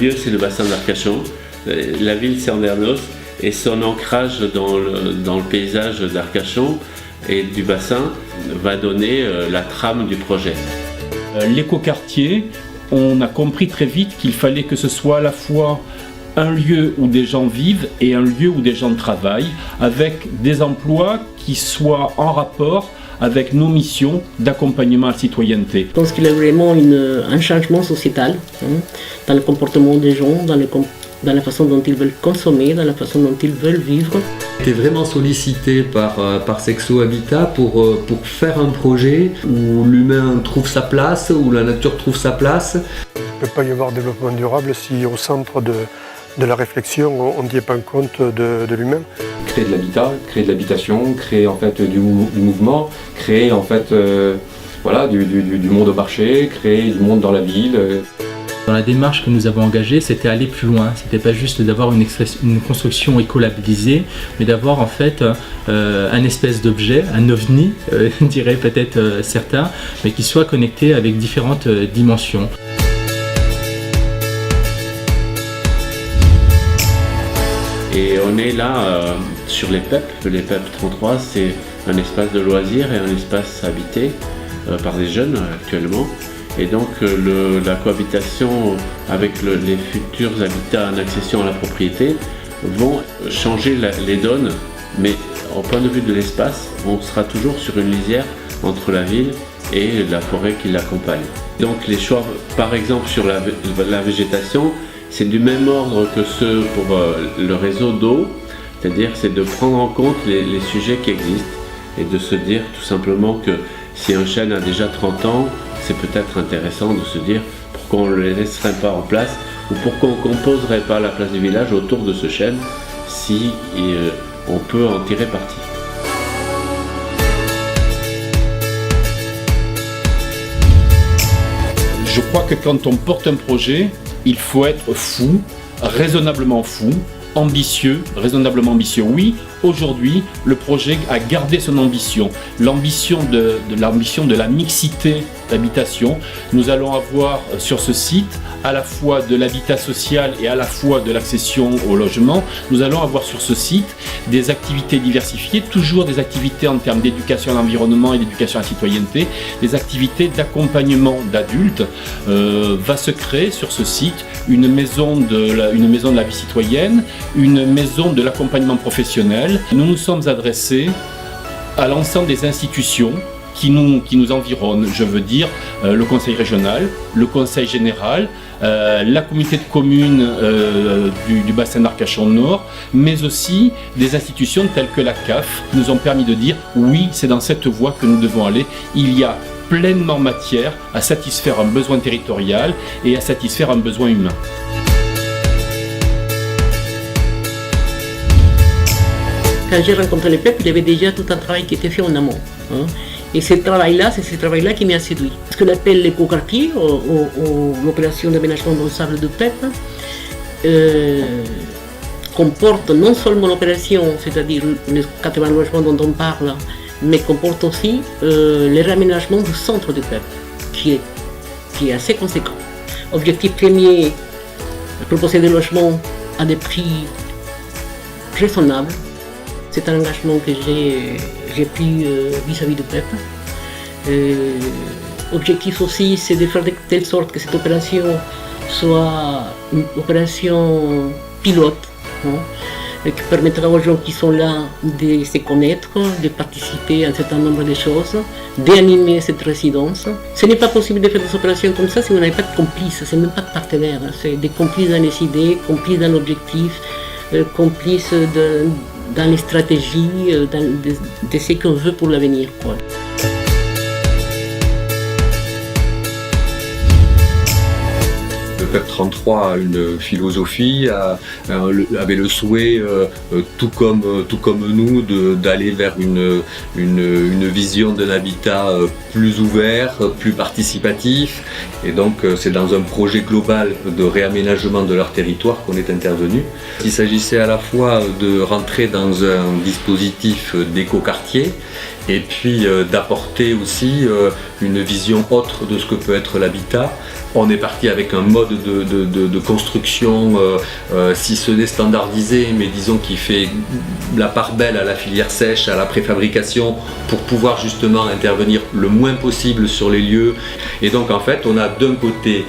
lieu, c'est le bassin d'Arcachon. La ville, c'est Andernos. Et son ancrage dans le paysage d'Arcachon et du bassin va donner la trame du projet. L'écoquartier, on a compris très vite qu'il fallait que ce soit à la fois un lieu où des gens vivent et un lieu où des gens travaillent, avec des emplois qui soient en rapport avec nos missions d'accompagnement à la citoyenneté. Je pense qu'il y a vraiment un changement sociétal dans le comportement des gens, dans la façon dont ils veulent consommer, dans la façon dont ils veulent vivre. J'ai été vraiment sollicité par Sexo Habitat pour faire un projet où l'humain trouve sa place, où la nature trouve sa place. Il ne peut pas y avoir développement durable si au centre de la réflexion on ne tient pas compte de l'humain. Créer de l'habitat, créer de l'habitation, créer en fait du mouvement, créer en fait du monde au marché, créer du monde dans la ville. Dans la démarche que nous avons engagée, c'était aller plus loin. C'était pas juste d'avoir une construction écolabellisée, mais d'avoir en fait un espèce d'objet, un ovni, diraient peut-être certains, mais qui soit connecté avec différentes dimensions. Et on est là sur les PEP. Les PEP 33, c'est un espace de loisirs et un espace habité par des jeunes actuellement. Et donc la cohabitation avec les futurs habitats en accession à la propriété vont changer les donnes, mais au point de vue de l'espace, on sera toujours sur une lisière entre la ville et la forêt qui l'accompagne. Donc les choix, par exemple sur la végétation, c'est du même ordre que ceux pour le réseau d'eau, c'est-à-dire c'est de prendre en compte les sujets qui existent et de se dire tout simplement que si un chêne a déjà 30 ans, c'est peut-être intéressant de se dire pourquoi on ne le laisserait pas en place ou pourquoi on ne composerait pas la place du village autour de ce chêne si on peut en tirer parti. Je crois que quand on porte un projet, il faut être fou, raisonnablement fou, ambitieux, raisonnablement ambitieux. Oui, aujourd'hui, le projet a gardé son ambition, l'ambition de la mixité d'habitation. Nous allons avoir sur ce site à la fois de l'habitat social et à la fois de l'accession au logement. Nous allons avoir sur ce site des activités diversifiées, toujours des activités en termes d'éducation à l'environnement et d'éducation à la citoyenneté, des activités d'accompagnement d'adultes. Va se créer sur ce site une maison de la vie citoyenne, une maison de l'accompagnement professionnel. Nous nous sommes adressés à l'ensemble des institutions qui nous environnent, je veux dire le conseil régional, le conseil général, la communauté de communes du bassin d'Arcachon Nord, mais aussi des institutions telles que la CAF qui nous ont permis de dire oui, c'est dans cette voie que nous devons aller. Il y a pleinement matière à satisfaire un besoin territorial et à satisfaire un besoin humain. Quand j'ai rencontré les PEP, il y avait déjà tout un travail qui était fait en amont. Et ce travail-là, c'est ce travail-là qui m'a séduit. Ce qu'on appelle l'écoquartier, ou l'opération d'aménagement dans le sable de PEP, comporte non seulement l'opération, c'est-à-dire les 80 logements dont on parle, mais comporte aussi le réaménagement du centre de PEP, qui est assez conséquent. Objectif premier, proposer des logements à des prix raisonnables. C'est un engagement que j'ai pris vis-à-vis de PEP. Objectif aussi, c'est de faire de telle sorte que cette opération soit une opération pilote, et qui permettra aux gens qui sont là de se connaître, de participer à un certain nombre de choses, d'animer cette résidence. Ce n'est pas possible de faire des opérations comme ça si vous n'avez pas de complices, c'est même pas de partenaires, c'est des complices dans les idées, complices dans l'objectif, complices dans les stratégies, de ce qu'on veut pour l'avenir. Le PEP 33 a une philosophie, avait le souhait, tout comme nous, d'aller vers une vision d'un habitat plus ouvert, plus participatif. Et donc c'est dans un projet global de réaménagement de leur territoire qu'on est intervenu. Il s'agissait à la fois de rentrer dans un dispositif d'écoquartier et puis d'apporter aussi une vision autre de ce que peut être l'habitat, On est parti avec un mode de construction, si ce n'est standardisé, mais disons qui fait la part belle à la filière sèche, à la préfabrication, pour pouvoir justement intervenir le moins possible sur les lieux. Et donc en fait, on a d'un côté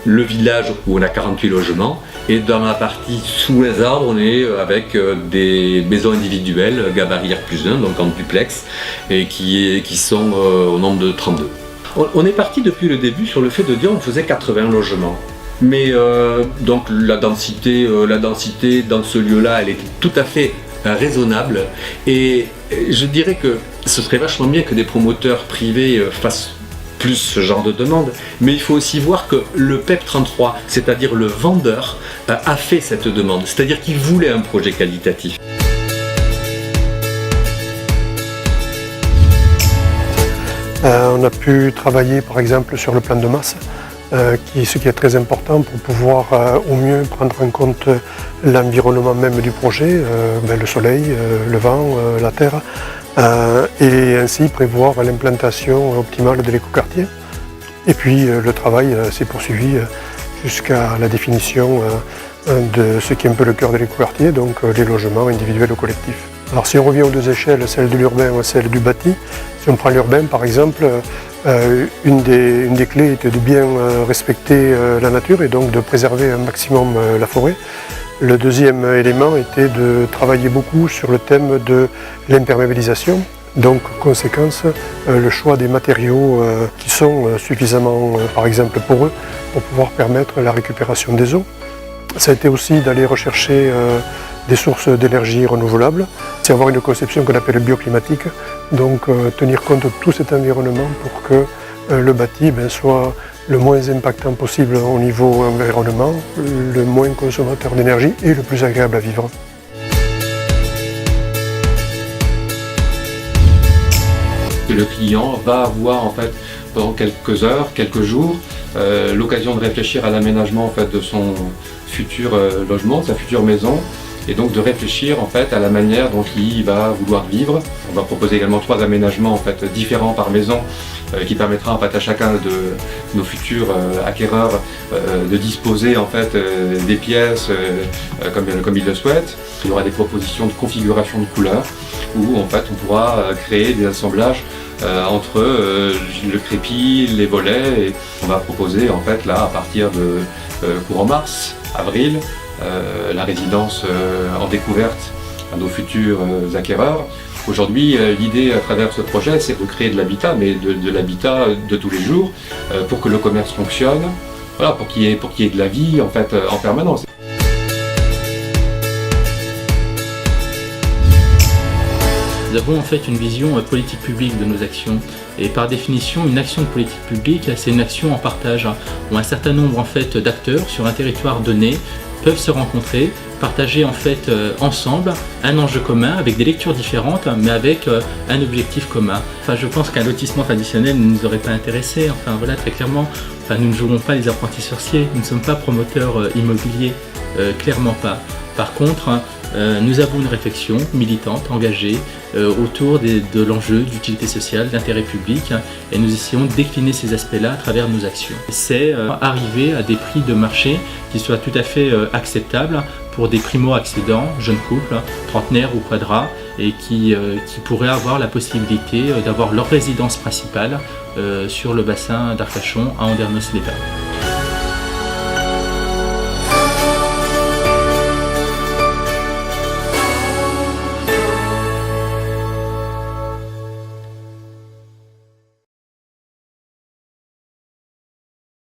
le village où on a 48 logements, et dans la partie sous les arbres, on est avec des maisons individuelles, gabarit R+1, donc en duplex, et qui sont au nombre de 32. On est parti depuis le début sur le fait de dire on faisait 80 logements. Mais donc la densité dans ce lieu-là, elle est tout à fait raisonnable. Et je dirais que ce serait vachement bien que des promoteurs privés fassent plus ce genre de demande. Mais il faut aussi voir que le PEP 33, c'est-à-dire le vendeur, a fait cette demande. C'est-à-dire qu'il voulait un projet qualitatif. On a pu travailler par exemple sur le plan de masse, ce qui est très important pour pouvoir au mieux prendre en compte l'environnement même du projet, le soleil, le vent, la terre, et ainsi prévoir l'implantation optimale de l'écoquartier. Et puis le travail s'est poursuivi jusqu'à la définition de ce qui est un peu le cœur de l'écoquartier, donc les logements individuels ou collectifs. Alors si on revient aux deux échelles, celle de l'urbain ou celle du bâti, si on prend l'urbain par exemple, une des clés était de bien respecter la nature et donc de préserver un maximum la forêt. Le deuxième élément était de travailler beaucoup sur le thème de l'imperméabilisation. Donc, conséquence, le choix des matériaux qui sont suffisamment, par exemple, poreux pour pouvoir permettre la récupération des eaux. Ça a été aussi d'aller rechercher des sources d'énergie renouvelables. C'est avoir une conception qu'on appelle bioclimatique, donc tenir compte de tout cet environnement pour que le bâti soit le moins impactant possible au niveau environnement, le moins consommateur d'énergie et le plus agréable à vivre. Le client va avoir en fait pendant quelques heures, quelques jours, l'occasion de réfléchir à l'aménagement en fait de son futur logement, de sa future maison, et donc de réfléchir en fait à la manière dont il va vouloir vivre. On va proposer également 3 aménagements en fait différents par maison, qui permettra en fait à chacun de nos futurs acquéreurs de disposer en fait des pièces comme ils le souhaitent. Il y aura des propositions de configuration de couleurs où en fait on pourra créer des assemblages entre le crépi, les volets, et on va proposer en fait là à partir de courant mars, avril, la résidence en découverte à nos futurs acquéreurs. Aujourd'hui, l'idée à travers ce projet, c'est de créer de l'habitat, mais de l'habitat de tous les jours, pour que le commerce fonctionne, voilà, pour qu'il y ait de la vie en fait en permanence. Nous avons en fait une vision politique publique de nos actions, et par définition une action de politique publique c'est une action en partage où un certain nombre en fait d'acteurs sur un territoire donné peuvent se rencontrer, partager en fait ensemble un enjeu commun avec des lectures différentes mais avec un objectif commun. Enfin, je pense qu'un lotissement traditionnel ne nous aurait pas intéressé, enfin voilà, très clairement. Enfin, nous ne jouons pas les apprentis sorciers, nous ne sommes pas promoteurs immobiliers, clairement pas. Par contre, nous avons une réflexion militante, engagée, autour de l'enjeu d'utilité sociale, d'intérêt public, et nous essayons de décliner ces aspects-là à travers nos actions. C'est arriver à des prix de marché qui soient tout à fait acceptables pour des primo-accédants, jeunes couples, trentenaires ou quadras, et qui pourraient avoir la possibilité d'avoir leur résidence principale sur le bassin d'Arcachon à Andernos-les-Bains.